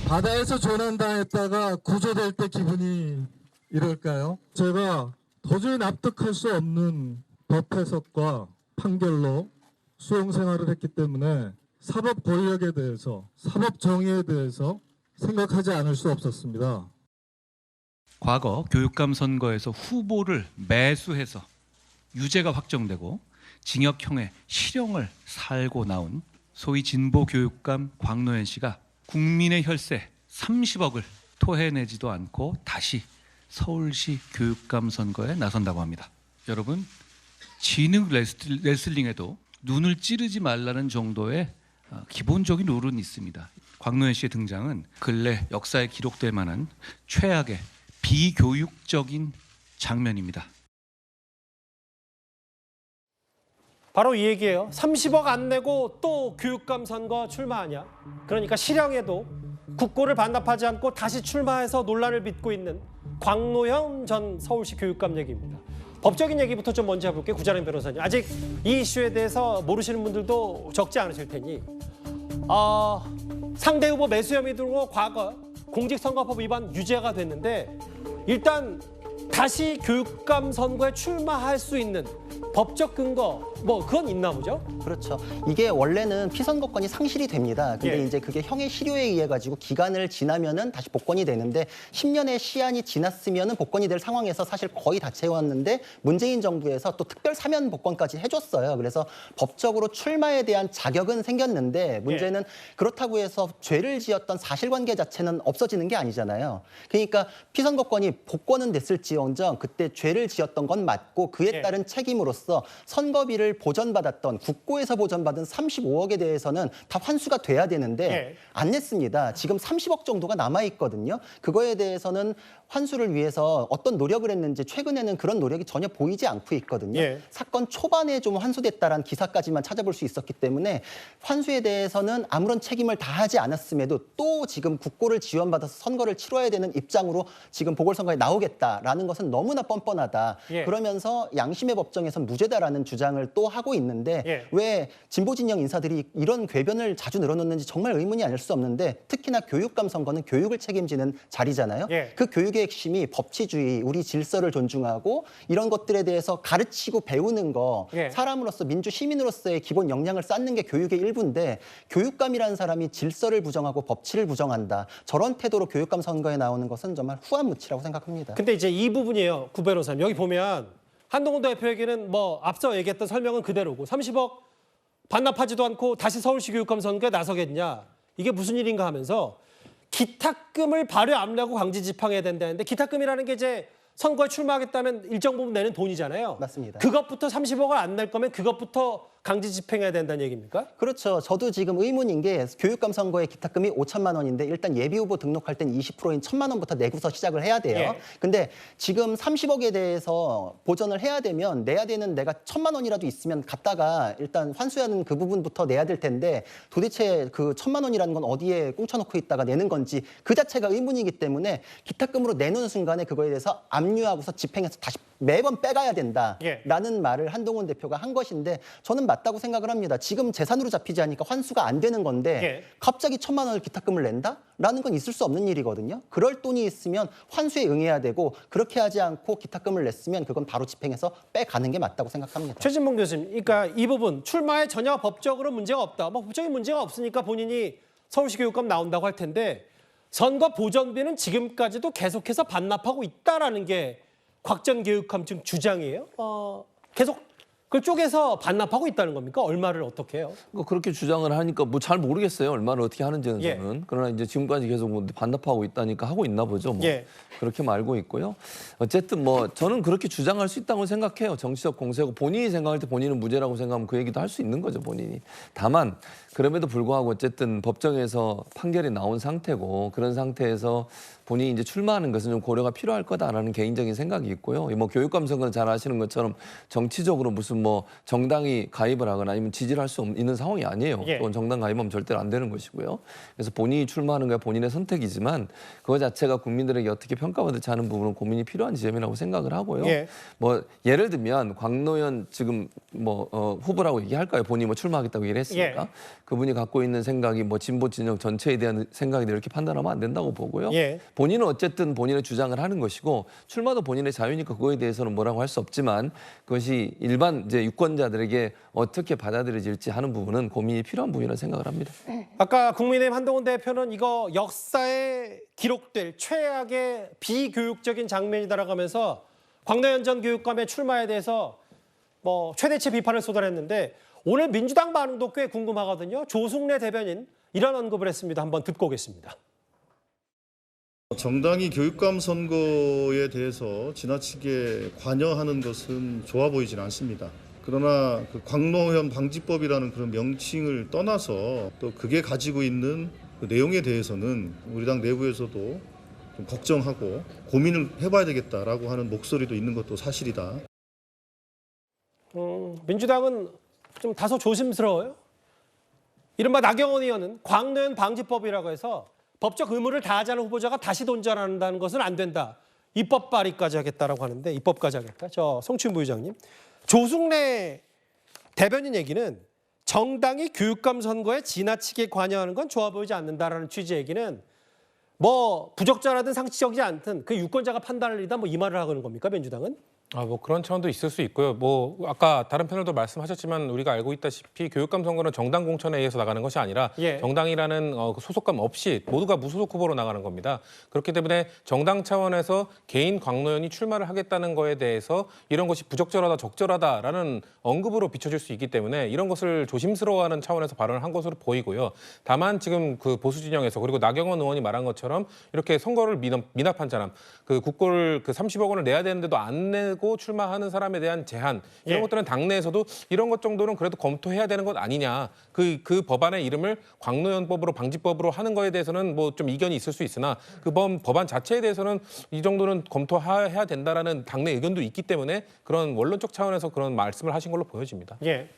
바다에서 조난당했다가 구조될 때 기분이 이럴까요? 제가 도저히 납득할 수 없는 법 해석과 판결로 수용 생활을 했기 때문에 사법 권력에 대해서, 사법 정의에 대해서 생각하지 않을 수 없었습니다. 과거 교육감 선거에서 후보를 매수해서 유죄가 확정되고 징역형의 실형을 살고 나온 소위 진보 교육감 광노현 씨가 국민의 혈세 30억을 토해내지도 않고 다시 서울시 교육감 선거에 나선다고 합니다. 여러분, 지능 레슬링에도 눈을 찌르지 말라는 정도의 기본적인 룰은 있습니다. 광노현 씨의 등장은 근래 역사에 기록될 만한 최악의 비교육적인 장면입니다. 바로 이 얘기예요. 30억 안 내고 또 교육감 선거 출마하냐. 그러니까 실형에도 국고를 반납하지 않고 다시 출마해서 논란을 빚고 있는 광노현 전 서울시 교육감 얘기입니다. 법적인 얘기부터 좀 먼저 해볼게요. 구자림 변호사님. 아직 이 이슈에 대해서 모르시는 분들도 적지 않으실 테니 상대 후보 매수 혐의 들고 과거 공직선거법 위반 유죄가 됐는데 일단 다시 교육감 선거에 출마할 수 있는 법적 근거 그건 있나 보죠? 그렇죠. 이게 원래는 피선거권이 상실이 됩니다. 근데 이제 그게 형의 실효에 의해 가지고 기간을 지나면은 다시 복권이 되는데 10년의 시한이 지났으면은 복권이 될 상황에서 사실 거의 다 채웠는데 문재인 정부에서 또 특별 사면 복권까지 해줬어요. 그래서 법적으로 출마에 대한 자격은 생겼는데 문제는 그렇다고 해서 죄를 지었던 사실관계 자체는 없어지는 게 아니잖아요. 그러니까 피선거권이 복권은 됐을지언정 그때 죄를 지었던 건 맞고 그에 따른 책임으로서 선거비를 보전받았던 국고에서 보전받은 35억에 대해서는 다 환수가 돼야 되는데 안 냈습니다. 지금 30억 정도가 남아있거든요. 그거에 대해서는 환수를 위해서 어떤 노력을 했는지 최근에는 그런 노력이 전혀 보이지 않고 있거든요. 사건 초반에 좀 환수됐다라는 기사까지만 찾아볼 수 있었기 때문에 환수에 대해서는 아무런 책임을 다하지 않았음에도 또 지금 국고를 지원받아서 선거를 치러야 되는 입장으로 지금 보궐선거에 나오겠다라는 것은 너무나 뻔뻔하다. 그러면서 양심의 법정에서 무죄다라는 주장을 또 하고 있는데 왜 진보 진영 인사들이 이런 궤변을 자주 늘어놓는지 정말 의문이 아닐 수 없는데 특히나 교육감 선거는 교육을 책임지는 자리잖아요. 그 교육의 핵심이 법치주의, 우리 질서를 존중하고 이런 것들에 대해서 가르치고 배우는 거 사람으로서 민주 시민으로서의 기본 역량을 쌓는 게 교육의 일부인데 교육감이라는 사람이 질서를 부정하고 법치를 부정한다. 저런 태도로 교육감 선거에 나오는 것은 정말 후한무치라고 생각합니다. 근데 이제 이 부분이에요. 구 변호사님. 여기 보면 한동훈 대표에게는 앞서 얘기했던 설명은 그대로고 30억 반납하지도 않고 다시 서울시 교육감 선거에 나서겠냐. 이게 무슨 일인가 하면서 기탁금을 발효 압류하고 강제 집행해야 된다는데 기탁금이라는 게 이제 선거에 출마하겠다면 일정 부분 내는 돈이잖아요. 맞습니다. 그것부터 30억을 안 낼 거면 그것부터 강제 집행해야 된다는 얘기입니까? 그렇죠. 저도 지금 의문인 게 교육감 선거의 기탁금이 5천만 원인데 일단 예비후보 등록할 땐 20%인 1천만 원부터 내고서 시작을 해야 돼요. 근데 지금 30억에 대해서 보전을 해야 되면 내야 되는 내가 1천만 원이라도 있으면 갖다가 일단 환수하는 그 부분부터 내야 될 텐데 도대체 그 1천만 원이라는 건 어디에 꽁쳐놓고 있다가 내는 건지 그 자체가 의문이기 때문에 기탁금으로 내놓는 순간에 그거에 대해서 압류하고서 집행해서 다시 매번 빼가야 된다라는 말을 한동훈 대표가 한 것인데 저는 맞다고 생각을 합니다. 지금 재산으로 잡히지 않으니까 환수가 안 되는 건데 갑자기 1천만 원을 기탁금을 낸다라는 건 있을 수 없는 일이거든요. 그럴 돈이 있으면 환수에 응해야 되고 그렇게 하지 않고 기탁금을 냈으면 그건 바로 집행해서 빼가는 게 맞다고 생각합니다. 최진봉 교수님, 그러니까 이 부분 출마에 전혀 법적으로 문제가 없다. 법적인 문제가 없으니까 본인이 서울시 교육감 나온다고 할 텐데 선거 보전비는 지금까지도 계속해서 반납하고 있다라는 게 곽 전 교육감 지금 주장이에요. 계속 그쪽에서 반납하고 있다는 겁니까? 얼마를 어떻게 해요? 그렇게 주장을 하니까 잘 모르겠어요. 얼마를 어떻게 하는지는 저는. 그러나 이제 지금까지 계속 반납하고 있다니까 하고 있나 보죠. 그렇게 알고 있고요. 어쨌든 저는 그렇게 주장할 수 있다고 생각해요. 정치적 공세고 본인이 생각할 때 본인은 무죄라고 생각하면 그 얘기도 할 수 있는 거죠, 본인이. 다만 그럼에도 불구하고 어쨌든 법정에서 판결이 나온 상태고 그런 상태에서 본인이 이제 출마하는 것은 좀 고려가 필요할 거다라는 개인적인 생각이 있고요. 교육감 선거는 잘 아시는 것처럼 정치적으로 무슨 정당이 가입을 하거나 아니면 지지를 할 수 있는 상황이 아니에요. 또 정당 가입하면 절대로 안 되는 것이고요. 그래서 본인이 출마하는 게 본인의 선택이지만 그거 자체가 국민들에게 어떻게 평가받을지 하는 부분은 고민이 필요한 지점이라고 생각을 하고요. 예를 들면 광노현 지금 후보라고 얘기할까요? 본인이 출마하겠다고 얘기를 했으니까. 그분이 갖고 있는 생각이 뭐 진보 진영 전체에 대한 생각이 이렇게 판단하면 안 된다고 보고요. 예. 본인은 어쨌든 본인의 주장을 하는 것이고 출마도 본인의 자유니까 그거에 대해서는 뭐라고 할 수 없지만 그것이 일반 이제 유권자들에게 어떻게 받아들여질지 하는 부분은 고민이 필요한 부분이라고 생각을 합니다. 아까 국민의힘 한동훈 대표는 이거 역사에 기록될 최악의 비교육적인 장면이다라고 하면서 광노현 전 교육감의 출마에 대해서 뭐 최대치 비판을 쏟아냈는데 오늘 민주당 반응도 꽤 궁금하거든요. 조승래 대변인 이런 언급을 했습니다. 한번 듣고 오겠습니다. 정당이 교육감 선거에 대해서 지나치게 관여하는 것은 좋아 보이진 않습니다. 그러나 그 광노현 방지법이라는 그런 명칭을 떠나서 또 그게 가지고 있는 그 내용에 대해서는 우리 당 내부에서도 좀 걱정하고 고민을 해봐야 되겠다라고 하는 목소리도 있는 것도 사실이다. 민주당은 좀 다소 조심스러워요. 이른바 나경원 의원은 광노현 방지법이라고 해서 법적 의무를 다하지 않은 후보자가 다시 도전한다는 것은 안 된다. 입법 발의까지 하겠다라고 하는데 입법까지 하겠다. 저 송치훈 부의장님. 조승래 대변인 얘기는 정당이 교육감 선거에 지나치게 관여하는 건 좋아 보이지 않는다라는 취지의 얘기는 뭐 부적절하든 상식적이지 않든 그 유권자가 판단할 일이다 뭐 이 말을 하는 겁니까 민주당은? 뭐 그런 차원도 있을 수 있고요. 뭐 아까 다른 패널도 말씀하셨지만 우리가 알고 있다시피 교육감 선거는 정당 공천에 의해서 나가는 것이 아니라 예. 정당이라는 소속감 없이 모두가 무소속 후보로 나가는 겁니다. 그렇기 때문에 정당 차원에서 개인 광노현이 출마를 하겠다는 거에 대해서 이런 것이 부적절하다, 적절하다라는 언급으로 비춰질 수 있기 때문에 이런 것을 조심스러워하는 차원에서 발언을 한 것으로 보이고요. 다만 지금 그 보수 진영에서 그리고 나경원 의원이 말한 것처럼 이렇게 선거를 미납한 사람, 그 국고를 그 30억 원을 내야 되는데도 안 내고 출마하는 사람에 대한 제한 이런 예. 것들은 당내에서도 이런 것 정도는 그래도 검토해야 되는 것 아니냐. 그 법안의 이름을 광노현법으로 방지법으로 하는 거에 대해서는 뭐 좀 이견이 있을 수 있으나 그 법안 자체에 대해서는 이 정도는 검토해야 된다라는 당내 의견도 있기 때문에 그런 원론적 차원에서 그런 말씀을 하신 걸로 보여집니다. 예.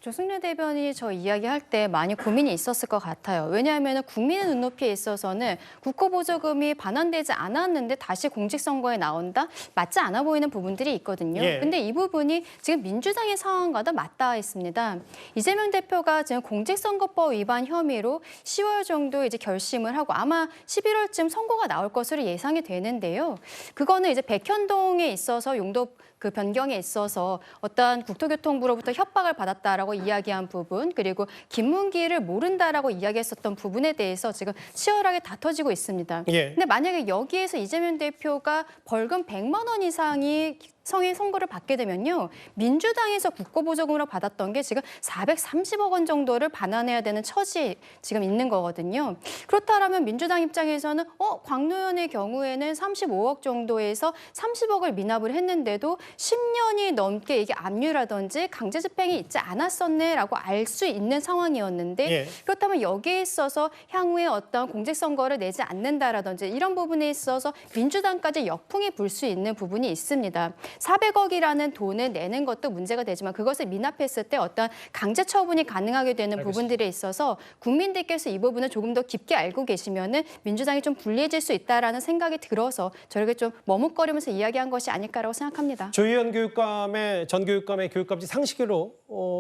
조승래 대변인이 저 이야기할 때 많이 고민이 있었을 것 같아요. 왜냐하면 국민의 눈높이에 있어서는 국고보조금이 반환되지 않았는데 다시 공직선거에 나온다? 맞지 않아 보이는 부분들이 있거든요. 예. 근데 이 부분이 지금 민주당의 상황과도 맞닿아 있습니다. 이재명 대표가 지금 공직선거법 위반 혐의로 10월 정도 이제 결심을 하고 아마 11월쯤 선고가 나올 것으로 예상이 되는데요. 그거는 이제 백현동에 있어서 용도 그 변경에 있어서 어떠한 국토교통부로부터 협박을 받았다라고 이야기한 부분, 그리고 김문기를 모른다라고 이야기했었던 부분에 대해서 지금 치열하게 다퉈지고 있습니다. 예. 근데 만약에 여기에서 이재명 대표가 벌금 100만 원 이상이 성의 선고를 받게 되면요. 민주당에서 국고보조금으로 받았던 게 지금 430억 원 정도를 반환해야 되는 처지 지금 있는 거거든요. 그렇다면 민주당 입장에서는 광노현의 경우에는 35억 정도에서 30억을 미납을 했는데도 10년이 넘게 이게 압류라든지 강제 집행이 있지 않았었네라고 알 수 있는 상황이었는데 예. 그렇다면 여기에 있어서 향후에 어떤 공직선거를 내지 않는다라든지 이런 부분에 있어서 민주당까지 역풍이 불 수 있는 부분이 있습니다. 400억이라는 돈을 내는 것도 문제가 되지만 그것을 미납했을 때 어떤 강제 처분이 가능하게 되는 알겠습니다. 부분들에 있어서 국민들께서 이 부분을 조금 더 깊게 알고 계시면은 민주당이 좀 불리해질 수 있다라는 생각이 들어서 저렇게 좀 머뭇거리면서 이야기한 것이 아닐까라고 생각합니다. 조희연 교육감의 전 교육감의 교육감직 상식으로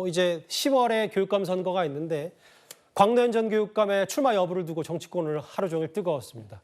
이제 10월에 교육감 선거가 있는데 광노현 전 교육감의 출마 여부를 두고 정치권을 하루 종일 뜨거웠습니다.